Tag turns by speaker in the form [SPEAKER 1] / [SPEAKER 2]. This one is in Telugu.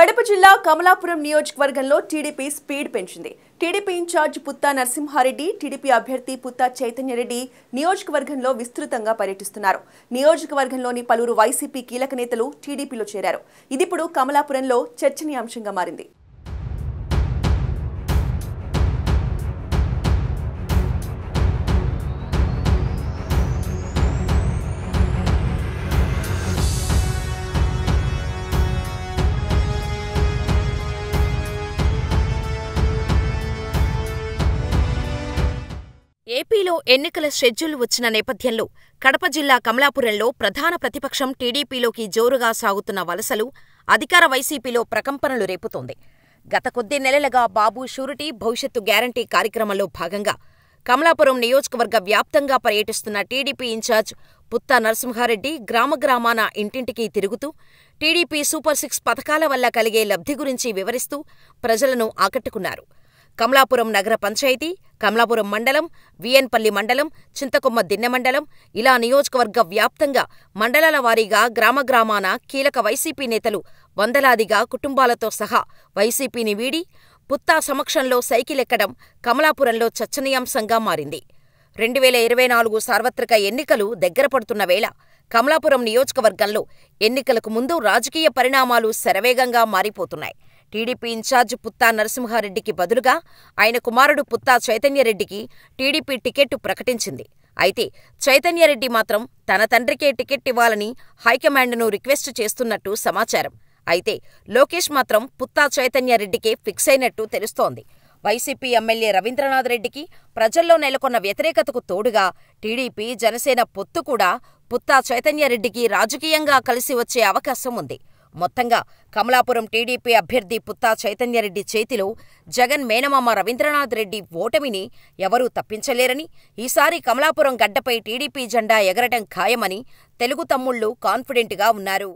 [SPEAKER 1] కడప జిల్లా కమలాపురం నియోజకవర్గంలో టీడీపీ స్పీడ్ పెంచింది. టీడీపీ ఇన్ఛార్జ్ పుత్తా నరసింహారెడ్డి, టీడీపీ అభ్యర్థి పుత్తా చైతన్యరెడ్డి నియోజకవర్గంలో విస్తృతంగా పర్యటిస్తున్నారు. నియోజకవర్గంలోని పలువురు వైసీపీ కీలక నేతలు టీడీపీలో చేరారు. ఇదిప్పుడు కమలాపురంలో చర్చనీయాంశంగా మారింది.
[SPEAKER 2] ఏపీలో ఎన్నికల షెడ్యూల్ వచ్చిన నేపథ్యంలో కడప జిల్లా కమలాపురంలో ప్రధాన ప్రతిపక్షం టీడీపీలోకి జోరుగా సాగుతున్న వలసలు అధికార వైసీపీలో ప్రకంపనలు రేపుతోంది. గత కొద్ది నెలలుగా బాబు షూరిటీ భవిష్యత్తు గ్యారంటీ కార్యక్రమంలో భాగంగా కమలాపురం నియోజకవర్గ వ్యాప్తంగా పర్యటిస్తున్న టీడీపీ ఇన్ఛార్జ్ పుత్తా నరసింహారెడ్డి గ్రామగ్రామాన ఇంటింటికి తిరుగుతూ టీడీపీ సూపర్ 6 పథకాల వల్ల కలిగే లబ్ధి గురించి వివరిస్తూ ప్రజలను ఆకట్టుకున్నారు. కమలాపురం నగర పంచాయతీ, కమలాపురం మండలం, విఎన్పల్లి మండలం, చింతకొమ్మ దిన్నె మండలం ఇలా నియోజకవర్గ వ్యాప్తంగా మండలాల వారీగా గ్రామగ్రామాన కీలక వైసీపీ నేతలు వందలాదిగా కుటుంబాలతో సహా వైసీపీని వీడి పుత్తా సమక్షంలో సైకిలెక్కడం కమలాపురంలో చర్చనీయాంశంగా మారింది. 2024 సార్వత్రిక ఎన్నికలు దగ్గరపడుతున్న వేళ కమలాపురం నియోజకవర్గంలో ఎన్నికలకు ముందు రాజకీయ పరిణామాలు శరవేగంగా మారిపోతున్నాయి. టీడీపీ ఇన్ఛార్జ్ పుత్తా నరసింహారెడ్డికి బదులుగా ఆయన కుమారుడు పుత్తా చైతన్యరెడ్డికి టీడీపీ టికెట్టు ప్రకటించింది. అయితే చైతన్యరెడ్డి మాత్రం తన తండ్రికే టికెట్ ఇవ్వాలని హైకమాండ్ను రిక్వెస్ట్ చేస్తున్నట్టు సమాచారం. అయితే లోకేష్ మాత్రం పుత్తా చైతన్యరెడ్డికే ఫిక్స్ అయినట్టు తెలుస్తోంది. వైసీపీ ఎమ్మెల్యే రవీంద్రనాథ్ రెడ్డికి ప్రజల్లో నెలకొన్న వ్యతిరేకతకు తోడుగా టీడీపీ, జనసేన పొత్తు కూడా పుత్తా చైతన్యరెడ్డికి రాజకీయంగా కలిసి వచ్చే అవకాశం ఉంది. మొత్తంగా కమలాపురం టీడీపీ అభ్యర్థి పుత్తా చైతన్యరెడ్డి చేతిలో జగన్ మేనమామ రవీంద్రనాథ్ రెడ్డి ఓటమిని ఎవరూ తప్పించలేరని, ఈసారి కమలాపురం గడ్డపై టీడీపీ జెండా ఎగరటం ఖాయమని తెలుగు తమ్ముళ్లు కాన్ఫిడెంట్గా ఉన్నారు.